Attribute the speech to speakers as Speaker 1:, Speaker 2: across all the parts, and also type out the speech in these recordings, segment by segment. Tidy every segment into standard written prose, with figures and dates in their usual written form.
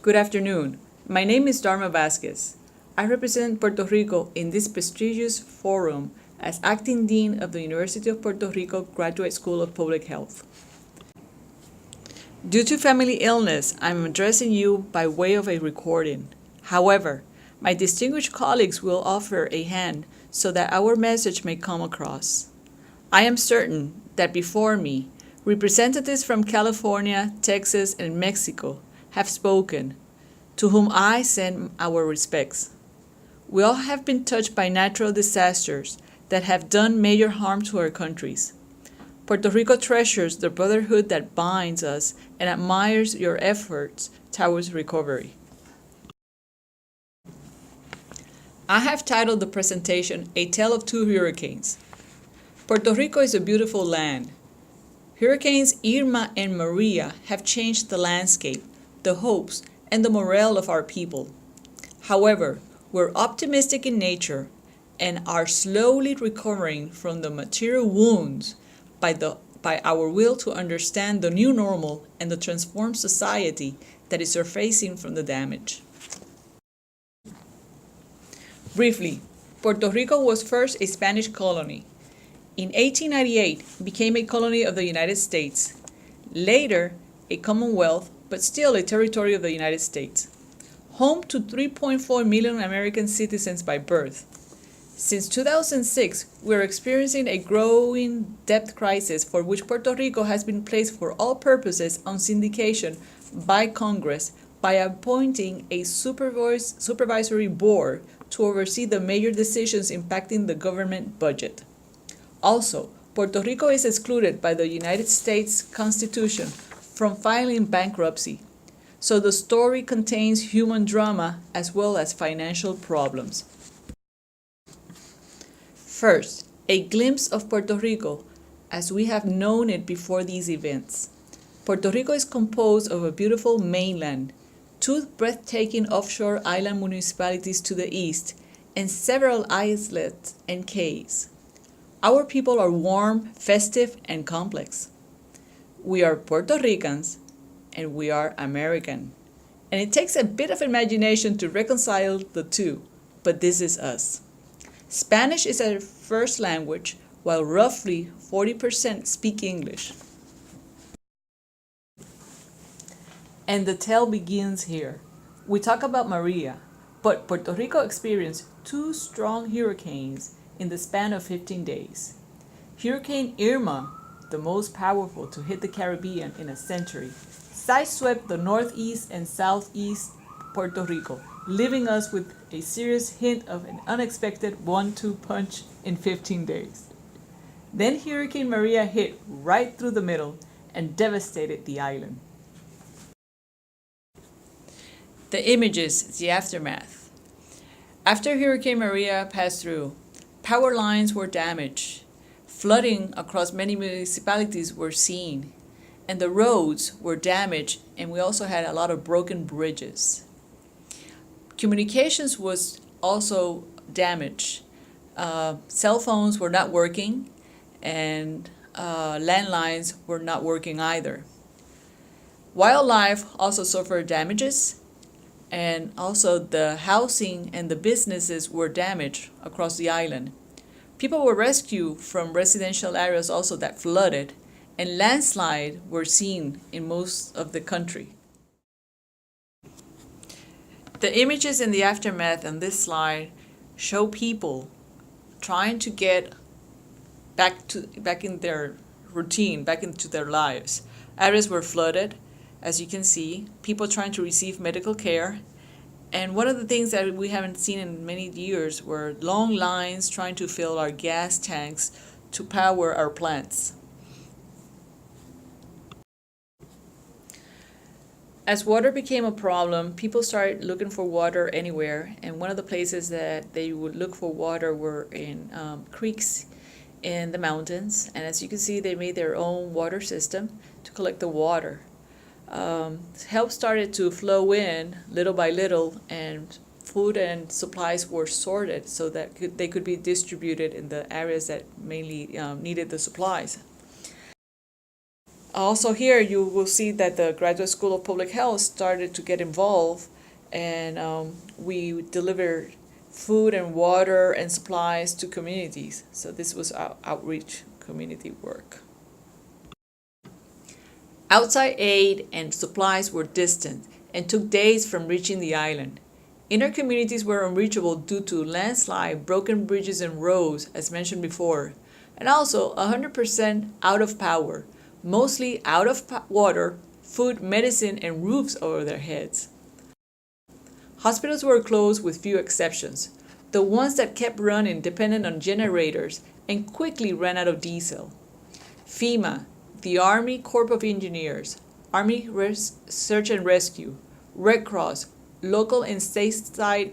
Speaker 1: Good afternoon. My name is Irma Vasquez. I represent Puerto Rico in this prestigious forum as Acting Dean of the University of Puerto Rico Graduate School of Public Health. Due to family illness, I'm addressing you by way of a recording. However, my distinguished colleagues will offer a hand so that our message may come across. I am certain that before me, representatives from California, Texas, and Mexico have spoken, to whom I send our respects. We all have been touched by natural disasters that have done major harm to our countries. Puerto Rico treasures the brotherhood that binds us and admires your efforts towards recovery. I have titled the presentation, A Tale of Two Hurricanes. Puerto Rico is a beautiful land. Hurricanes Irma and Maria have changed the landscape, the hopes, and the morale of our people. However, we're optimistic in nature and are slowly recovering from the material wounds by our will to understand the new normal and the transformed society that is surfacing from the damage. Briefly, Puerto Rico was first a Spanish colony. In 1898, it became a colony of the United States. Later, a Commonwealth, but still a territory of the United States. Home to 3.4 million American citizens by birth. Since 2006, we are experiencing a growing debt crisis for which Puerto Rico has been placed for all purposes on syndication by Congress by appointing a supervisory board to oversee the major decisions impacting the government budget. Also, Puerto Rico is excluded by the United States Constitution from filing bankruptcy, so the story contains human drama as well as financial problems. First, a glimpse of Puerto Rico as we have known it before these events. Puerto Rico is composed of a beautiful mainland, two breathtaking offshore island municipalities to the east, and several islets and cays. Our people are warm, festive, and complex. We are Puerto Ricans, and we are American. And it takes a bit of imagination to reconcile the two, but this is us. Spanish is our first language, while roughly 40% speak English. And the tale begins here. We talk about Maria, but Puerto Rico experienced two strong hurricanes in the span of 15 days. Hurricane Irma, the most powerful to hit the Caribbean in a century, sideswept the northeast and southeast Puerto Rico, leaving us with a serious hint of an unexpected 1-2 punch in 15 days. Then Hurricane Maria hit right through the middle and devastated the island. The images, the aftermath. After Hurricane Maria passed through, power lines were damaged. Flooding across many municipalities were seen, and the roads were damaged, and we also had a lot of broken bridges. Communications was also damaged. Cell phones were not working, and landlines were not working either. Wildlife also suffered damages, and also the housing and the businesses were damaged across the island. People were rescued from residential areas also that flooded, and landslides were seen in most of the country. The images in the aftermath on this slide show people trying to get back in their routine, back into their lives. Areas were flooded, as you can see, people trying to receive medical care. And one of the things that we haven't seen in many years were long lines trying to fill our gas tanks to power our plants. As water became a problem, people started looking for water anywhere, and one of the places that they would look for water were in creeks in the mountains. And as you can see, they made their own water system to collect the water. Help started to flow in little by little, and food and supplies were sorted so that they could be distributed in the areas that mainly needed the supplies. Also here you will see that the Graduate School of Public Health started to get involved, and we delivered food and water and supplies to communities. So this was our outreach community work. Outside aid and supplies were distant and took days from reaching the island. Inner communities were unreachable due to landslide, broken bridges and roads, as mentioned before, and also 100% out of power, mostly out of water, food, medicine, and roofs over their heads. Hospitals were closed with few exceptions. The ones that kept running depended on generators and quickly ran out of diesel. FEMA, the Army Corps of Engineers, Army Search and Rescue, Red Cross, local and stateside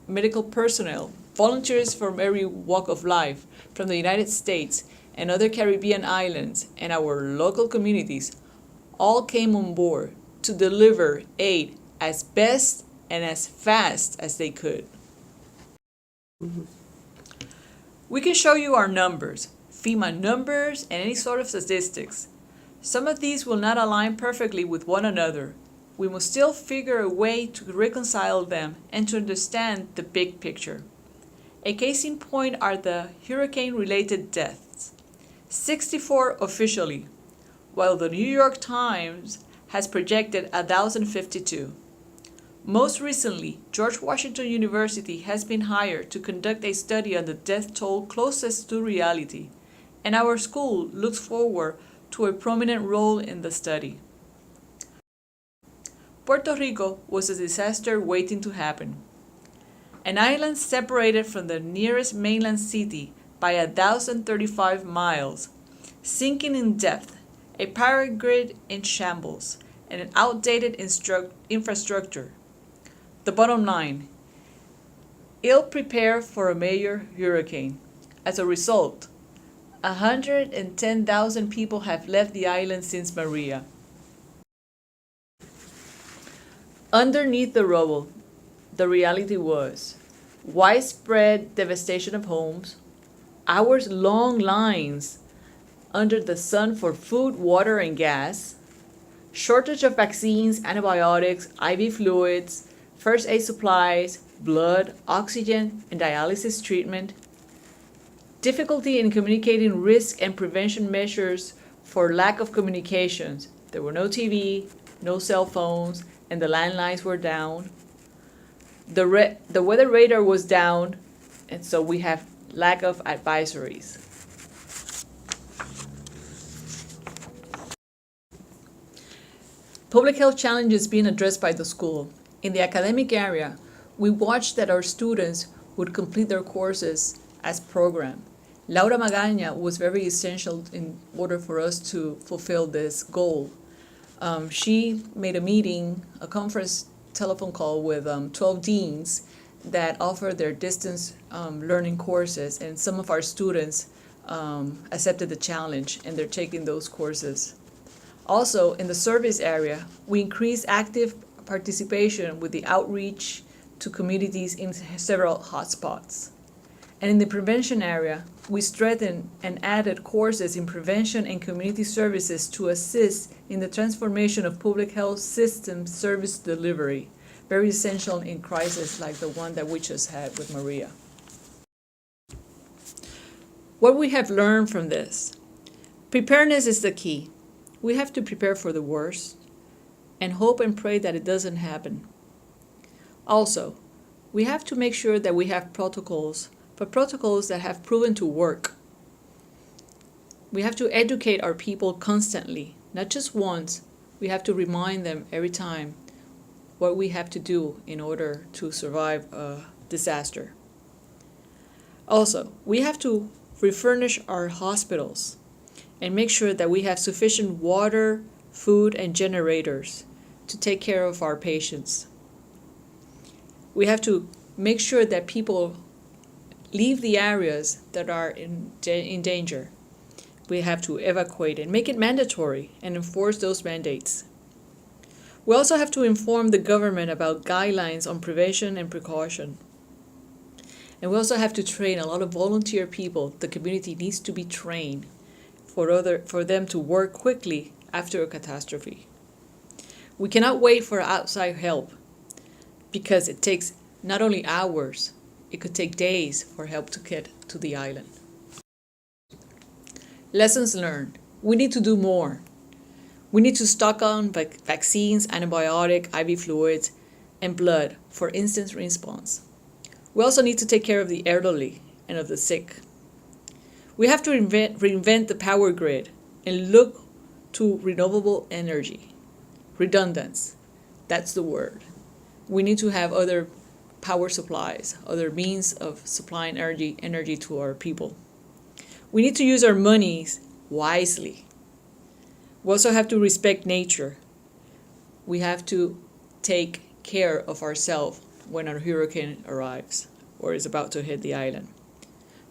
Speaker 1: medical personnel, volunteers from every walk of life, from the United States and other Caribbean islands, and our local communities, all came on board to deliver aid as best and as fast as they could. We can show you our numbers, FEMA numbers, and any sort of statistics. Some of these will not align perfectly with one another. We must still figure a way to reconcile them and to understand the big picture. A case in point are the hurricane-related deaths, 64 officially, while the New York Times has projected 1,052. Most recently, George Washington University has been hired to conduct a study on the death toll closest to reality, and our school looks forward to a prominent role in the study. Puerto Rico was a disaster waiting to happen. An island separated from the nearest mainland city by 1,035 miles, sinking in depth, a power grid in shambles, and an outdated infrastructure. The bottom line, ill prepared for a major hurricane. As a result, 110,000 people have left the island since Maria. Underneath the rubble, the reality was widespread devastation of homes, hours-long lines under the sun for food, water, and gas, shortage of vaccines, antibiotics, IV fluids, first aid supplies, blood, oxygen, and dialysis treatment, difficulty in communicating risk and prevention measures for lack of communications. There were no TV, no cell phones, and the landlines were down. The weather radar was down, and so we have lack of advisories. Public health challenges being addressed by the school. In the academic area, we watched that our students would complete their courses as programmed. Laura Magaña was very essential in order for us to fulfill this goal. She made a conference telephone call with 12 deans that offer their distance learning courses, and some of our students accepted the challenge and they're taking those courses. Also, in the service area, we increased active participation with the outreach to communities in several hotspots. And in the prevention area, we strengthened and added courses in prevention and community services to assist in the transformation of public health system service delivery, very essential in crises like the one that we just had with Maria. What we have learned from this: preparedness is the key. We have to prepare for the worst and hope and pray that it doesn't happen. Also, we have to make sure that we have protocols, but protocols that have proven to work. We have to educate our people constantly, not just once. We have to remind them every time what we have to do in order to survive a disaster. Also, we have to refurnish our hospitals and make sure that we have sufficient water, food, and generators to take care of our patients. We have to make sure that people leave the areas that are in danger. We have to evacuate and make it mandatory and enforce those mandates. We also have to inform the government about guidelines on prevention and precaution. And we also have to train a lot of volunteer people. The community needs to be trained for them to work quickly after a catastrophe. We cannot wait for outside help because it takes not only hours, it could take days for help to get to the island. Lessons learned. We need to do more. We need to stock on vaccines, antibiotic, IV fluids, and blood for instant response. We also need to take care of the elderly and of the sick. We have to reinvent the power grid and look to renewable energy. Redundance, that's the word. We need to have other power supplies, other means of supplying energy to our people. We need to use our monies wisely. We also have to respect nature. We have to take care of ourselves when a hurricane arrives or is about to hit the island.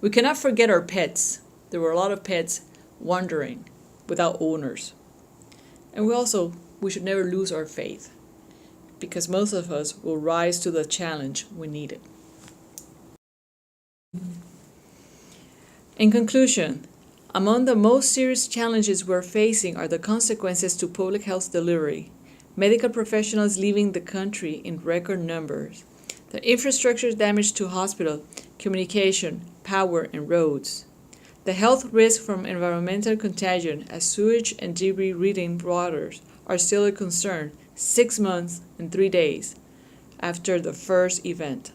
Speaker 1: We cannot forget our pets. There were a lot of pets wandering without owners. And we should never lose our faith, because most of us will rise to the challenge when needed. In conclusion, among the most serious challenges we're facing are the consequences to public health delivery, medical professionals leaving the country in record numbers, the infrastructure damage to hospital, communication, power, and roads, the health risk from environmental contagion as sewage and debris-ridden waters are still a concern 6 months and 3 days after the first event.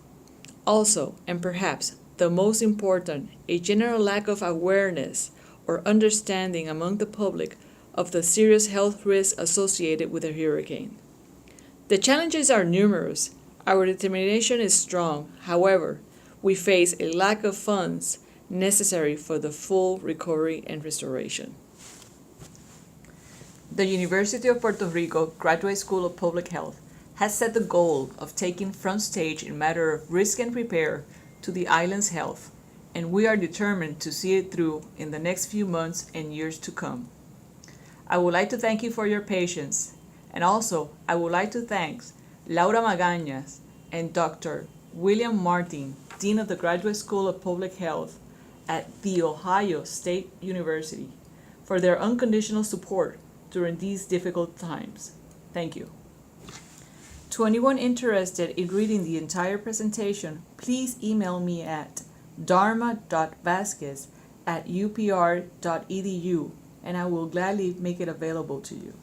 Speaker 1: Also, and perhaps the most important, a general lack of awareness or understanding among the public of the serious health risks associated with a hurricane. The challenges are numerous. Our determination is strong. However, we face a lack of funds necessary for the full recovery and restoration. The University of Puerto Rico Graduate School of Public Health has set the goal of taking front stage in matter of risk and prepare to the island's health, and we are determined to see it through in the next few months and years to come. I would like to thank you for your patience, and also I would like to thank Laura Magañas and Dr. William Martin, Dean of the Graduate School of Public Health at The Ohio State University, for their unconditional support during these difficult times. Thank you. To anyone interested in reading the entire presentation, please email me at dharma.vasquez@upr.edu, and I will gladly make it available to you.